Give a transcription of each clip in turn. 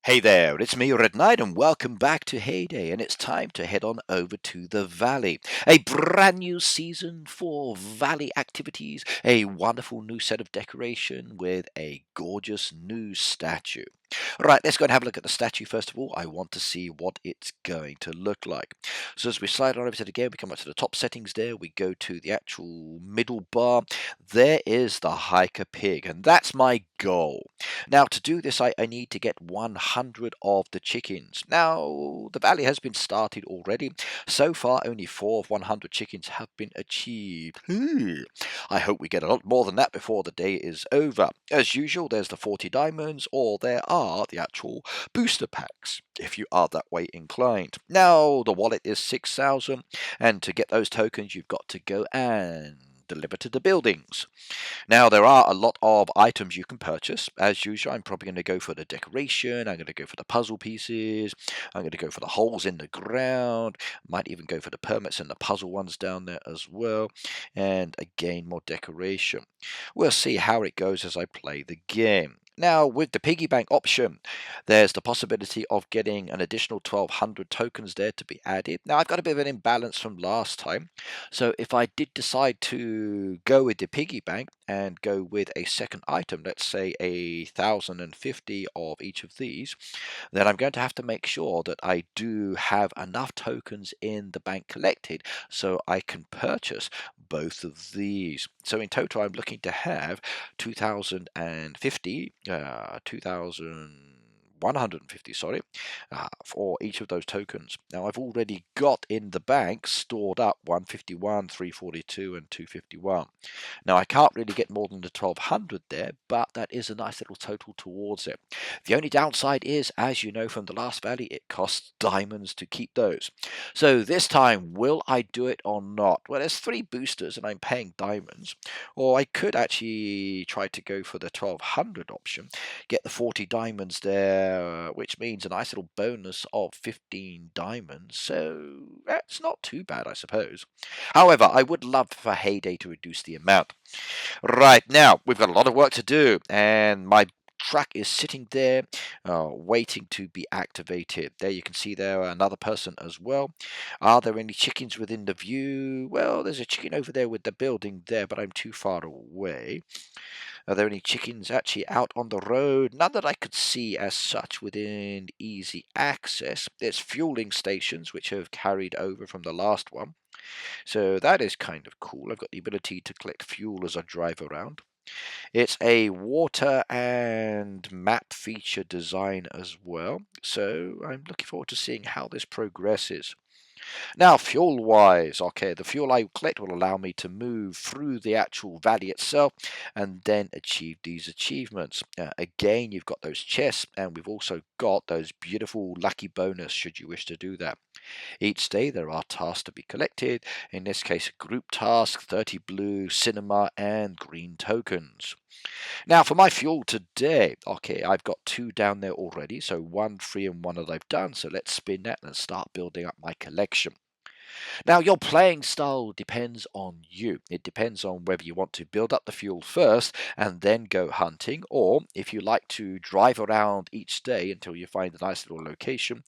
Hey there, it's me, Red Knight, and welcome back to Heyday, and it's time to head on over to the Valley. A brand new season for Valley activities, a wonderful new set of decoration with a gorgeous new statue. Right, let's go and have a look at the statue first of all. I want to see what it's going to look like. So as we slide on over to the game, we come up to the top settings there, we go to the actual middle bar. There is the hiker pig, and that's my goal. Now, to do this, I need to get 100 of the chickens. Now, the valley has been started already. So far, only 4 of 100 chickens have been achieved. I hope we get a lot more than that before the day is over. As usual, there's the 40 diamonds, or there are the actual booster packs, if you are that way inclined. Now, the wallet is 6,000, and to get those tokens, you've got to go and deliver to the buildings. Now, there are a lot of items you can purchase. As usual, I'm probably going to go for the decoration, I'm going to go for the puzzle pieces, I'm going to go for the holes in the ground, might even go for the permits and the puzzle ones down there as well, and again, more decoration. We'll see how it goes as I play the game. Now, with the piggy bank option, there's the possibility of getting an additional 1,200 tokens there to be added. Now, I've got a bit of an imbalance from last time, so if I did decide to go with the piggy bank and go with a second item, let's say 1,050 of each of these, then I'm going to have to make sure that I do have enough tokens in the bank collected so I can purchase both of these. So in total, I'm looking to have 2,050, 2,150, sorry, for each of those tokens. Now I've already got in the bank stored up 151, 342, and 251. Now I can't really get more than the 1,200 there, but that is a nice little total towards it. The only downside is, as you know from the last valley, it costs diamonds to keep those. So this time, will I do it or not? Well, there's 3 boosters and I'm paying diamonds. Or I could actually try to go for the 1,200 option, get the 40 diamonds there, which means a nice little bonus of 15 diamonds. So that's not too bad, I suppose. However, I would love for Heyday to reduce the amount. Right, now, we've got a lot of work to do, and my track is sitting there waiting to be activated. There you can see there another person as well. Are there any chickens within the view? Well, there's a chicken over there with the building there, but I'm too far away. Are there any chickens actually out on the road? None that I could see as such within easy access. There's fueling stations which have carried over from the last one. So that is kind of cool. I've got the ability to collect fuel as I drive around. It's a water and map feature design as well. So I'm looking forward to seeing how this progresses. Now, fuel-wise, okay, the fuel I collect will allow me to move through the actual valley itself and then achieve these achievements. Again, you've got those chests, and we've also got those beautiful lucky bonus should you wish to do that. Each day there are tasks to be collected, in this case a group task, 30 blue, cinema, and green tokens. Now for my fuel today, okay, I've got 2 down there already, so 1, 3, and 1 that I've done, so let's spin that and start building up my collection. Now, your playing style depends on you. It depends on whether you want to build up the fuel first and then go hunting, or if you like to drive around each day until you find a nice little location,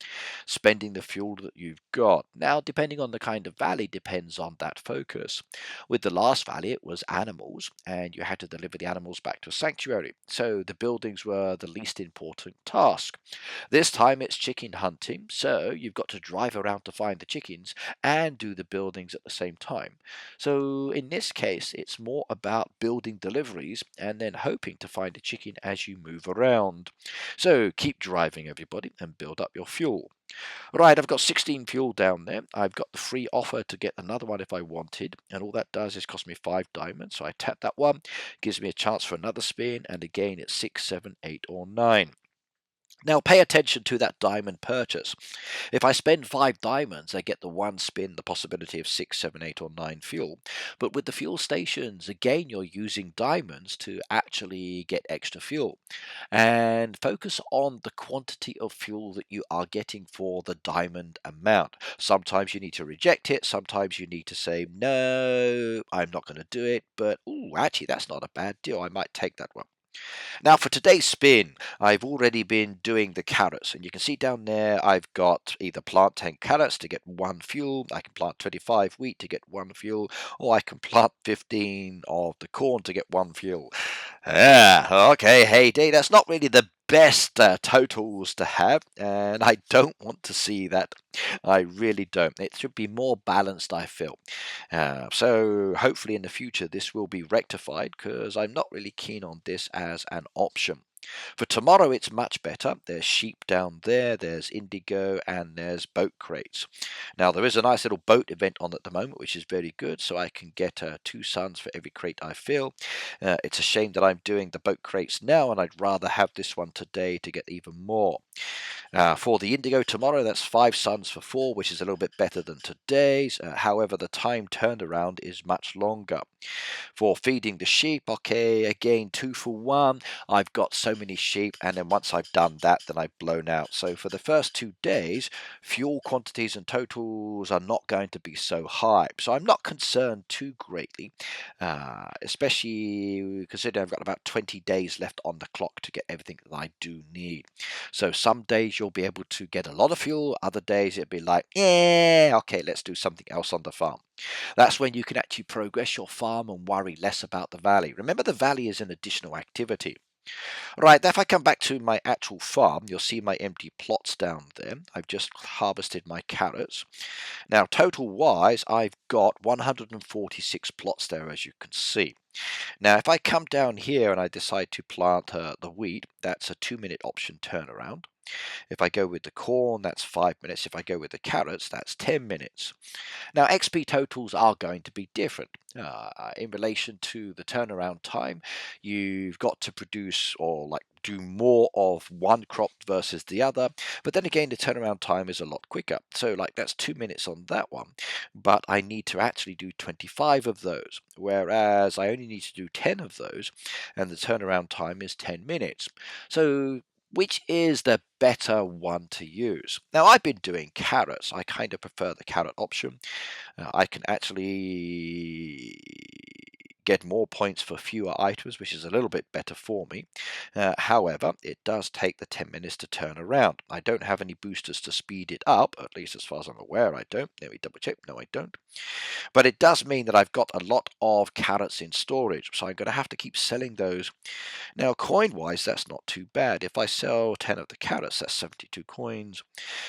spending the fuel that you've got. Now, depending on the kind of valley, depends on that focus. With the last valley, it was animals, and you had to deliver the animals back to a sanctuary. So the buildings were the least important task. This time it's chicken hunting, so you've got to drive around to find the chickens and do the buildings at the same time. So in this case, it's more about building deliveries and then hoping to find a chicken as you move around. So keep driving, everybody, and build up your fuel. Right, I've got 16 fuel down there. I've got the free offer to get another one if I wanted, and all that does is cost me 5 diamonds. So I tap that one, gives me a chance for another spin, and again it's 6, 7, 8, or 9. Now pay attention to that diamond purchase. If I spend 5 diamonds, I get the 1 spin, the possibility of 6, 7, 8, or 9 fuel. But with the fuel stations, again, you're using diamonds to actually get extra fuel. And focus on the quantity of fuel that you are getting for the diamond amount. Sometimes you need to reject it, sometimes you need to say, no, I'm not going to do it, but ooh, actually, that's not a bad deal. I might take that one. Now for today's spin, I've already been doing the carrots, and you can see down there I've got either plant 10 carrots to get 1 fuel, I can plant 25 wheat to get 1 fuel, or I can plant 15 of the corn to get 1 fuel. Okay, heyday, that's not really the best totals to have, and I don't want to see that. I really don't. It should be more balanced, I feel. So hopefully in the future this will be rectified, because I'm not really keen on this as an option. For tomorrow, it's much better. There's sheep down there, there's indigo, and there's boat crates. Now, there is a nice little boat event on at the moment, which is very good, so I can get 2 suns for every crate I fill. It's a shame that I'm doing the boat crates now, and I'd rather have this one today to get even more. For the indigo tomorrow, that's 5 suns for 4, which is a little bit better than today's. However, the time turnaround is much longer. For feeding the sheep, okay, again 2 for 1. I've got so many sheep, and then once I've done that, then I've blown out. So for the first 2 days, fuel quantities and totals are not going to be so high. So I'm not concerned too greatly, especially considering I've got about 20 days left on the clock to get everything that I do need. So some days you'll be able to get a lot of fuel, other days it'll be like, yeah, okay, let's do something else on the farm. That's when you can actually progress your farm and worry less about the valley. Remember, the valley is an additional activity. Right, if I come back to my actual farm, you'll see my empty plots down there. I've just harvested my carrots. Now, total wise, I've got 146 plots there, as you can see. Now, if I come down here and I decide to plant the wheat, that's a 2-minute option turnaround. If I go with the corn, that's 5 minutes. If I go with the carrots, that's 10 minutes. Now, XP totals are going to be different. In relation to the turnaround time, you've got to produce or like do more of one crop versus the other, but then again the turnaround time is a lot quicker. So like that's 2 minutes on that one, but I need to actually do 25 of those, whereas I only need to do 10 of those, and the turnaround time is 10 minutes. So which is the better one to use? Now, I've been doing carrots. I kind of prefer the carrot option. I can actually get more points for fewer items, which is a little bit better for me. However, it does take the 10 minutes to turn around. I don't have any boosters to speed it up, at least as far as I'm aware I don't. Let me double check. No, I don't. But it does mean that I've got a lot of carrots in storage, so I'm going to have to keep selling those. Now, coin-wise, that's not too bad. If I sell 10 of the carrots, that's 72 coins.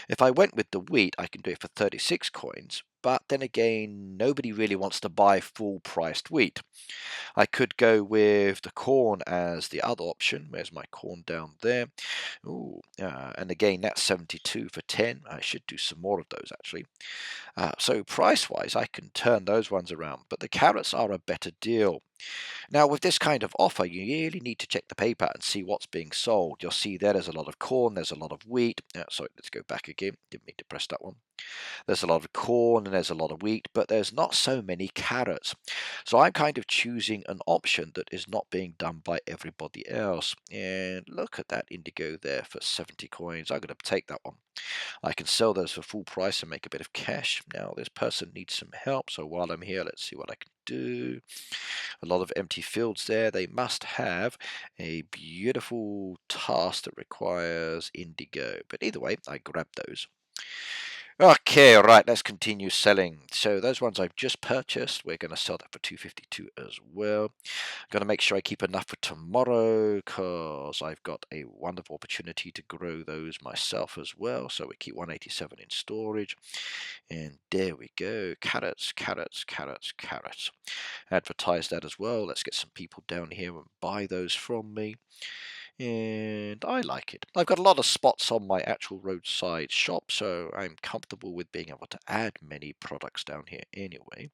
If I went with the wheat, I can do it for 36 coins. But then again, nobody really wants to buy full-priced wheat. I could go with the corn as the other option. Where's my corn down there? Ooh, and again, that's 72 for 10. I should do some more of those, actually. So price-wise, I can turn those ones around. But the carrots are a better deal. Now, with this kind of offer, you really need to check the paper and see what's being sold. You'll see there's a lot of corn, there's a lot of wheat. Sorry, let's go back again. Didn't mean to press that one. There's a lot of corn and there's a lot of wheat, but there's not so many carrots. So I'm kind of choosing an option that is not being done by everybody else. And look at that indigo there for 70 coins. I'm going to take that one. I can sell those for full price and make a bit of cash. Now, this person needs some help, so while I'm here, let's see what I can do. A lot of empty fields there. They must have a beautiful task that requires indigo. But either way, I grabbed those. Okay, right, let's continue selling. So those ones I've just purchased, we're going to sell that for 252 as well. Going to make sure I keep enough for tomorrow, because I've got a wonderful opportunity to grow those myself as well. So we keep 187 in storage. And there we go. Carrots, carrots, carrots, carrots. Advertise that as well. Let's get some people down here and buy those from me. And I like it. I've got a lot of spots on my actual roadside shop, so I'm comfortable with being able to add many products down here anyway.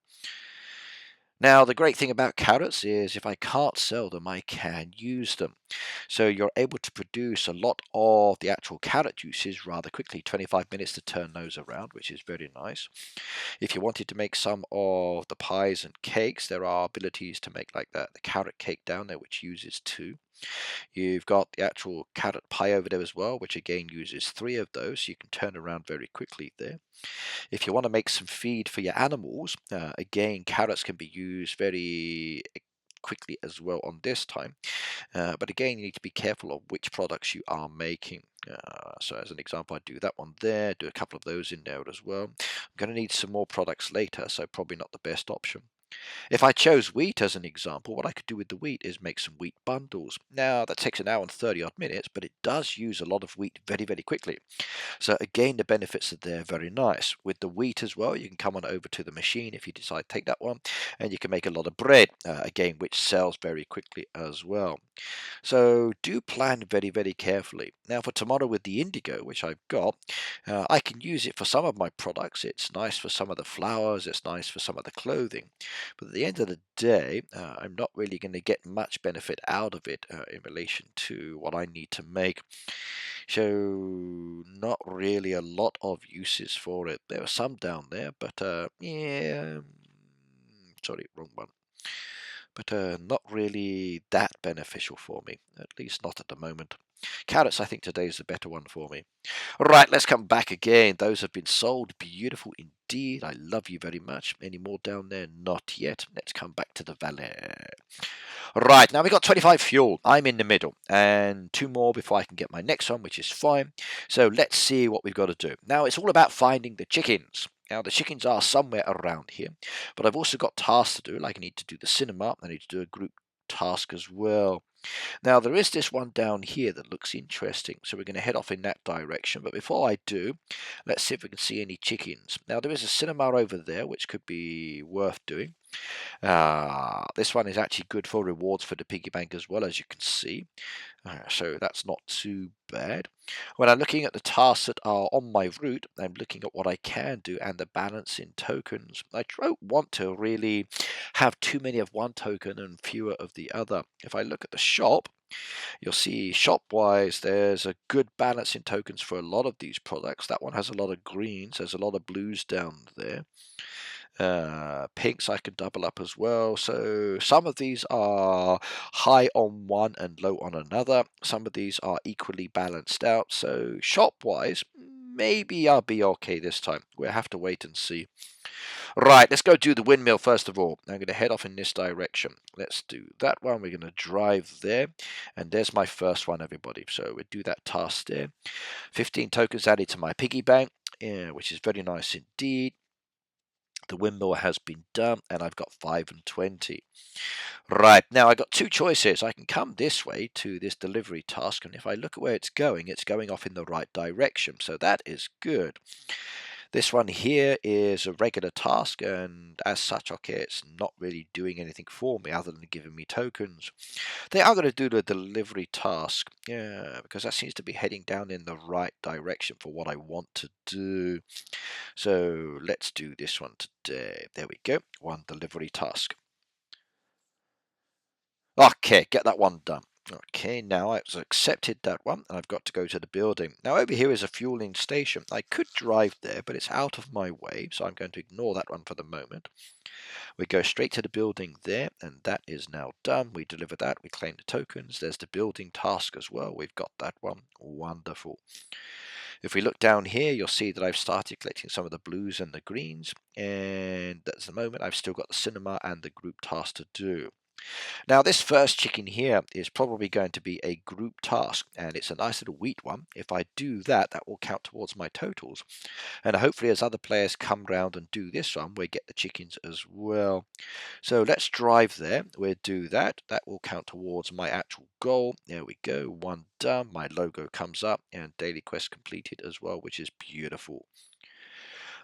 Now, the great thing about carrots is if I can't sell them, I can use them. So you're able to produce a lot of the actual carrot juices rather quickly. 25 minutes to turn those around, which is very nice. If you wanted to make some of the pies and cakes, there are abilities to make like that, the carrot cake down there, which uses 2. You've got the actual carrot pie over there as well, which again uses 3 of those. So you can turn around very quickly there. If you want to make some feed for your animals, again, carrots can be used very quickly as well on this time. But again, you need to be careful of which products you are making. So as an example, I do that one there, do a couple of those in there as well. I'm going to need some more products later, so probably not the best option. If I chose wheat as an example, what I could do with the wheat is make some wheat bundles. Now, that takes an hour and 30 odd minutes, but it does use a lot of wheat very, very quickly. So again, the benefits are there, very nice. With the wheat as well, you can come on over to the machine if you decide to take that one, and you can make a lot of bread, again, which sells very quickly as well. So do plan very, very carefully. Now for tomorrow with the indigo, which I've got, I can use it for some of my products. It's nice for some of the flowers. It's nice for some of the clothing. But at the end of the day, I'm not really going to get much benefit out of it in relation to what I need to make. So not really a lot of uses for it. There are some down there, but yeah, sorry, wrong one. But not really that beneficial for me, at least not at the moment. Carrots, I think today is the better one for me. Right, let's come back again. Those have been sold. Beautiful indeed. I love you very much. Any more down there? Not yet. Let's come back to the valet. Right, now we got 25 fuel. I'm in the middle, and two more before I can get my next one, which is fine. So let's see what we've got to do. Now it's all about finding the chickens. Now the chickens are somewhere around here, but I've also got tasks to do, like I need to do the cinema, I need to do a group task as well. Now there is this one down here that looks interesting, so we're going to head off in that direction. But before I do, let's see if we can see any chickens. Now there is a cinema over there, which could be worth doing. This one is actually good for rewards for the piggy bank as well, as you can see. So that's not too bad. When I'm looking at the tasks that are on my route, I'm looking at what I can do and the balance in tokens. I don't want to really have too many of one token and fewer of the other. If I look at the shop, you'll see shop-wise, there's a good balance in tokens for a lot of these products. That one has a lot of greens, there's a lot of blues down there. Pinks I can double up as well. So some of these are high on one and low on another. Some of these are equally balanced out. So shop-wise, maybe I'll be okay this time. We'll have to wait and see. Right, let's go do the windmill first of all. I'm going to head off in this direction. Let's do that one. We're going to drive there. And there's my first one, everybody. So we'll do that task there. 15 tokens added to my piggy bank, which is very nice indeed. The windmill has been done, and I've got 5 and 20. Right, now I've got two choices. I can come this way to this delivery task, and if I look at where it's going off in the right direction, so that is good. This one here is a regular task, and as such, okay, it's not really doing anything for me other than giving me tokens. They are going to do the delivery task, yeah, because that seems to be heading down in the right direction for what I want to do. So let's do this one today. There we go, one delivery task. Okay, get that one done. Okay, now I've accepted that one, and I've got to go to the building. Now over here is a fueling station. I could drive there, but it's out of my way, so I'm going to ignore that one for the moment. We go straight to the building there, and that is now done. We deliver that, we claim the tokens. There's the building task as well. We've got that one. Wonderful. If we look down here, you'll see that I've started collecting some of the blues and the greens, and at the moment I've still got the cinema and the group task to do. Now this first chicken here is probably going to be a group task, and it's a nice little wheat one. If I do that, that will count towards my totals, and hopefully as other players come round and do this one, we get the chickens as well. So let's drive there. We'll do that. That will count towards my actual goal. There we go. One done. My logo comes up, and daily quest completed as well, which is beautiful.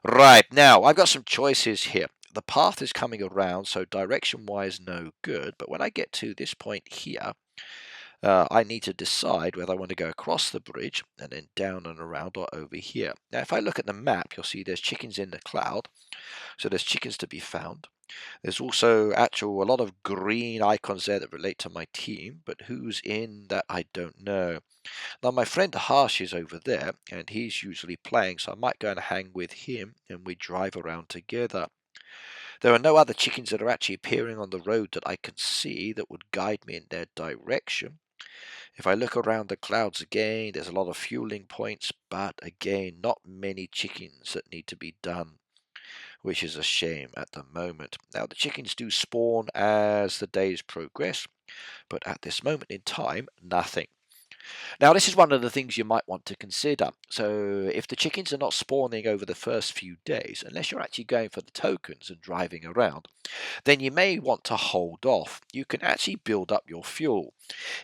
Right, now I've got some choices here. The path is coming around, so direction-wise, no good. But when I get to this point here, I need to decide whether I want to go across the bridge and then down and around or over here. Now, if I look at the map, you'll see there's chickens in the cloud. So there's chickens to be found. There's also a lot of green icons there that relate to my team, but who's in that I don't know. Now my friend Harsh is over there, and he's usually playing, so I might go and hang with him, and we drive around together. There are no other chickens that are actually appearing on the road that I can see that would guide me in their direction. If I look around the clouds again, there's a lot of fueling points, but again, not many chickens that need to be done. which is a shame at the moment. Now, the chickens do spawn as the days progress, but at this moment in time, nothing. Now, this is one of the things you might want to consider. So, if the chickens are not spawning over the first few days, unless you're actually going for the tokens and driving around, then you may want to hold off. You can actually build up your fuel.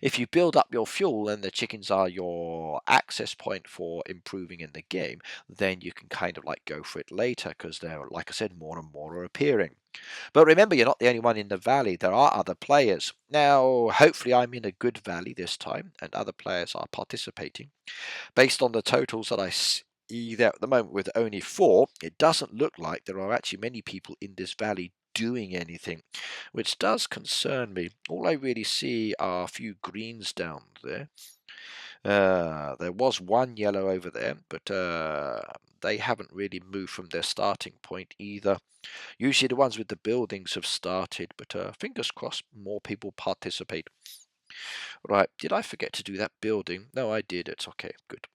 If you build up your fuel and the chickens are your access point for improving in the game, then you can kind of like go for it later because there, like I said, more and more are appearing. But remember, you're not the only one in the valley. There are other players. Now, hopefully I'm in a good valley this time and other players are participating. Based on the totals that I see there at the moment with only 4, it doesn't look like there are actually many people in this valley doing anything, which does concern me. All I really see are a few greens down there. There was one yellow over there, but they haven't really moved from their starting point either. Usually the ones with the buildings have started, but fingers crossed more people participate. Right, did I forget to do that building? No, I did. It's okay, good.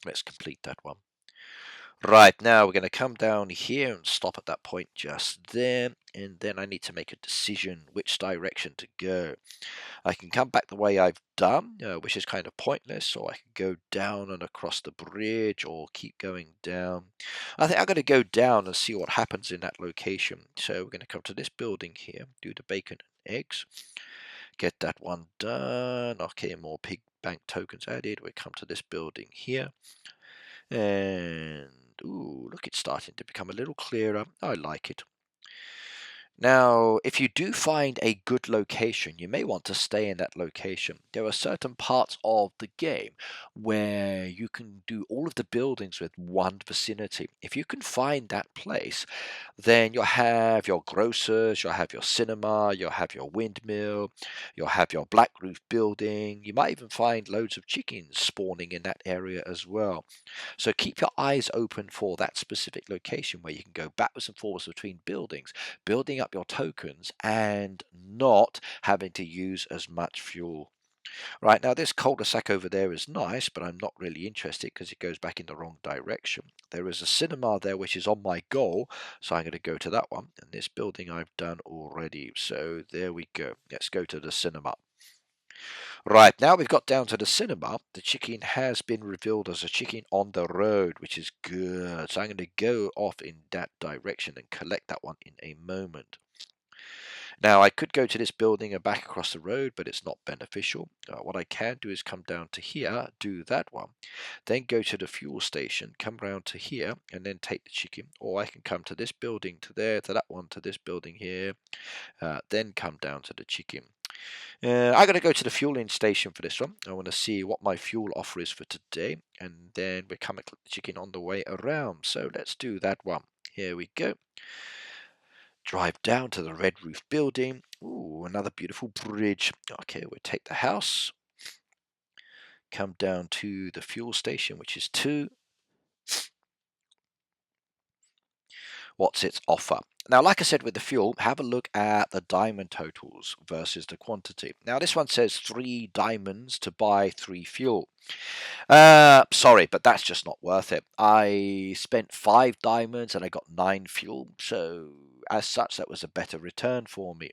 Let's complete that one. Right, now we're going to come down here and stop at that point just there, and then I need to make a decision which direction to go. I can come back the way I've done, which is kind of pointless, or I can go down and across the bridge, or keep going down. I think I'm going to go down and see what happens in that location. So we're going to come to this building here, do the bacon and eggs, get that one done. Okay, more pig bank tokens added. We come to this building here. And, ooh, look, it's starting to become a little clearer. I like it. Now, if you do find a good location, you may want to stay in that location. There are certain parts of the game where you can do all of the buildings with one vicinity. If you can find that place, then you'll have your grocers, you'll have your cinema, you'll have your windmill, you'll have your black roof building. You might even find loads of chickens spawning in that area as well. So keep your eyes open for that specific location where you can go backwards and forwards between buildings, building up your tokens and not having to use as much fuel. Right, now this cul-de-sac over there is nice, but I'm not really interested because it goes back in the wrong direction. There is a cinema there which is on my goal, so I'm going to go to that one. And this building I've done already, so there we go. Let's go to the cinema. Right, now we've got down to the cinema. The chicken has been revealed as a chicken on the road, which is good. So I'm going to go off in that direction and collect that one in a moment. Now, I could go to this building and back across the road, but it's not beneficial. What I can do is come down to here, do that one, then go to the fuel station, come round to here, and then take the chicken. Or I can come to this building, to there, to that one, to this building here, then come down to the chicken. I'm going to go to the fueling station for this one. I want to see what my fuel offer is for today, and then we come and click the chicken on the way around. So let's do that one. Here we go. Drive down to the red roof building. Ooh, another beautiful bridge. Okay, we'll take the house. Come down to the fuel station, which is 2. What's its offer? Now, like I said with the fuel, have a look at the diamond totals versus the quantity. Now, this one says 3 diamonds to buy 3 fuel. Sorry, but that's just not worth it. I spent 5 diamonds and I got 9 fuel, so as such, that was a better return for me.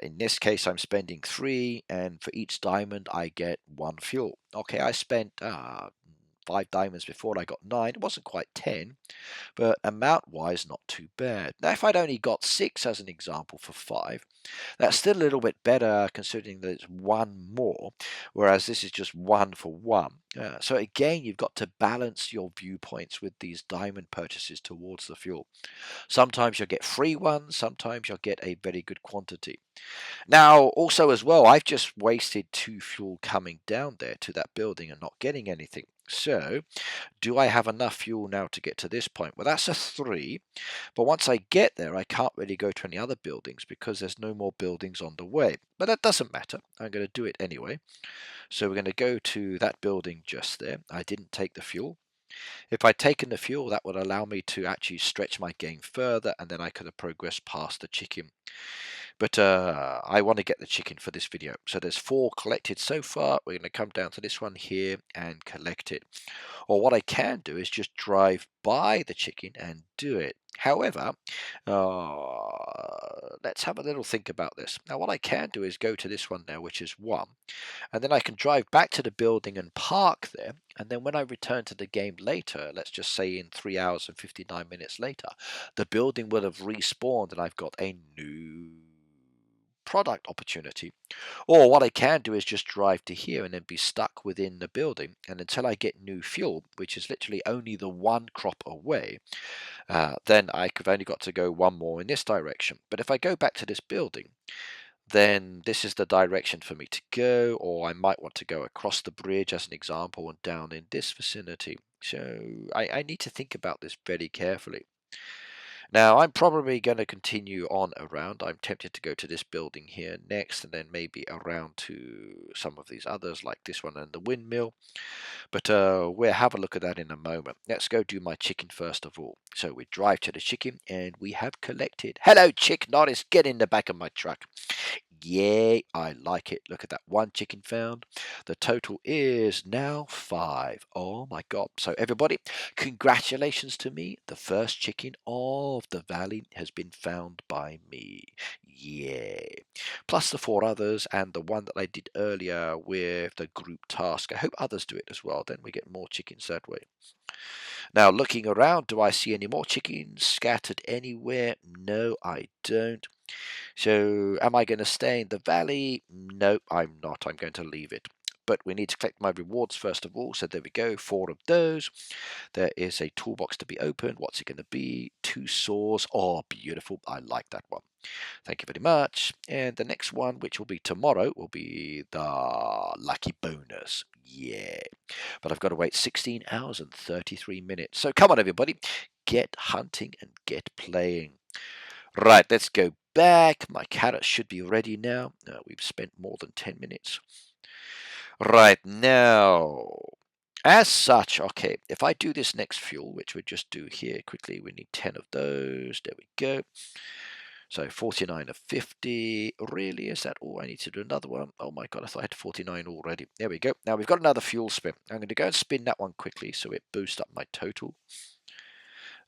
In this case, I'm spending 3, and for each diamond, I get 1 fuel. Okay, I spent 5 diamonds before, I got 9. It wasn't quite 10, but amount-wise, not too bad. Now, if I'd only got 6 as an example for 5, that's still a little bit better considering that it's 1 more, whereas this is just 1 for 1. So again, you've got to balance your viewpoints with these diamond purchases towards the fuel. Sometimes you'll get free ones, sometimes you'll get a very good quantity. Now, also as well, I've just wasted 2 fuel coming down there to that building and not getting anything. So, do I have enough fuel now to get to this point? Well, that's a 3, but once I get there, I can't really go to any other buildings because there's no more buildings on the way. But that doesn't matter. I'm going to do it anyway. So we're going to go to that building just there. I didn't take the fuel. If I'd taken the fuel, that would allow me to actually stretch my game further, and then I could have progressed past the chicken. But I want to get the chicken for this video. So there's 4 collected so far. We're going to come down to this one here and collect it. Or what I can do is just drive by the chicken and do it. However, let's have a little think about this. Now what I can do is go to this one now, which is 1. And then I can drive back to the building and park there. And then when I return to the game later, let's just say in 3 hours and 59 minutes later, the building will have respawned and I've got a new product opportunity. Or what I can do is just drive to here and then be stuck within the building, and until I get new fuel, which is literally only the 1 crop away, then I've only got to go 1 more in this direction. But if I go back to this building, then this is the direction for me to go, or I might want to go across the bridge as an example and down in this vicinity. So I need to think about this very carefully. Now, I'm probably going to continue on around. I'm tempted to go to this building here next and then maybe around to some of these others like this one and the windmill. But we'll have a look at that in a moment. Let's go do my chicken first of all. So we drive to the chicken and we have collected. Hello, Chick Norris. Get in the back of my truck. Yay, I like it. Look at that 1 chicken found. The total is now 5. Oh my god. So everybody, congratulations to me. The first chicken of the valley has been found by me. Yay. Plus the 4 others and the one that I did earlier with the group task. I hope others do it as well. Then we get more chickens that way. Now looking around, do I see any more chickens scattered anywhere? No, I don't. So am I going to stay in the valley? No, I'm not. I'm going to leave it. But we need to collect my rewards first of all. So there we go, 4 of those. There is a toolbox to be opened. What's it going to be? 2 saws. Oh, beautiful. I like that one. Thank you very much. And the next one, which will be tomorrow, will be the lucky bonus. Yeah. But I've got to wait 16 hours and 33 minutes. So come on, everybody. Get hunting and get playing. Right, let's go back. My carrot should be ready now. We've spent more than 10 minutes. Right, now, as such, okay, if I do this next fuel, which we just do here quickly, we need 10 of those. There we go. So 49 of 50. Really, is that all? I need to do another one. Oh my god, I thought I had 49 already. There we go. Now we've got another fuel spin. I'm going to go and spin that one quickly so it boosts up my total.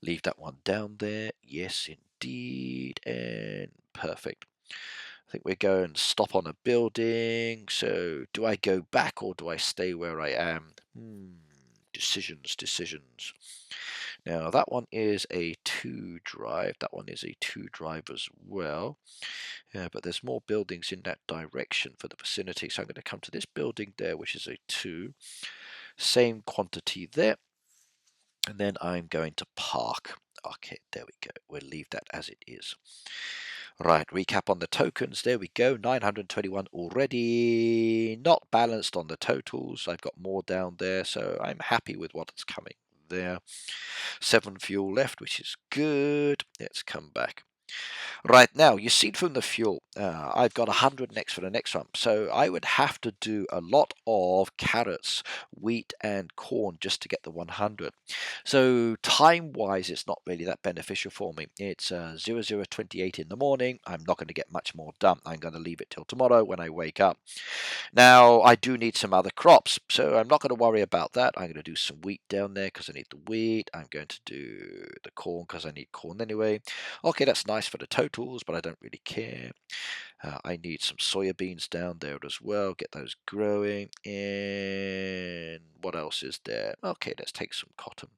Leave that one down there. Yes, indeed. And perfect. I think we're going to stop on a building. So do I go back or do I stay where I am? Decisions. Now that one is a 2 drive. That one is a 2 drive as well. Yeah, but there's more buildings in that direction for the vicinity. So I'm going to come to this building there, which is a 2. Same quantity there. And then I'm going to park. Okay, there we go. We'll leave that as it is. Right, recap on the tokens. There we go. 921 already. Not balanced on the totals. I've got more down there, so I'm happy with what's coming there. 7 fuel left, which is good. Let's come back. Right, now, you see from the fuel, I've got 100 next for the next one. So I would have to do a lot of carrots, wheat, and corn just to get the 100. So time-wise, it's not really that beneficial for me. It's 00:28 in the morning. I'm not going to get much more done. I'm going to leave it till tomorrow when I wake up. Now, I do need some other crops, so I'm not going to worry about that. I'm going to do some wheat down there because I need the wheat. I'm going to do the corn because I need corn anyway. Okay, that's nice for the totals, but I don't really care. I need some soya beans down there as well. Get those growing. And what else is there? Okay, let's take some cotton.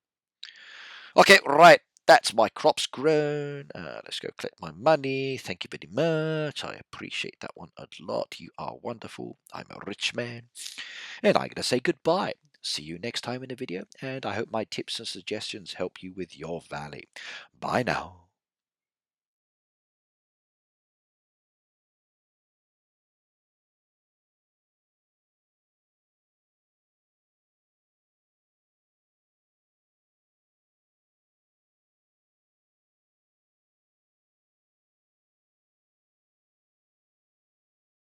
Okay, right. That's my crops grown. Let's go collect my money. Thank you very much. I appreciate that one a lot. You are wonderful. I'm a rich man. And I'm going to say goodbye. See you next time in the video. And I hope my tips and suggestions help you with your valley. Bye now.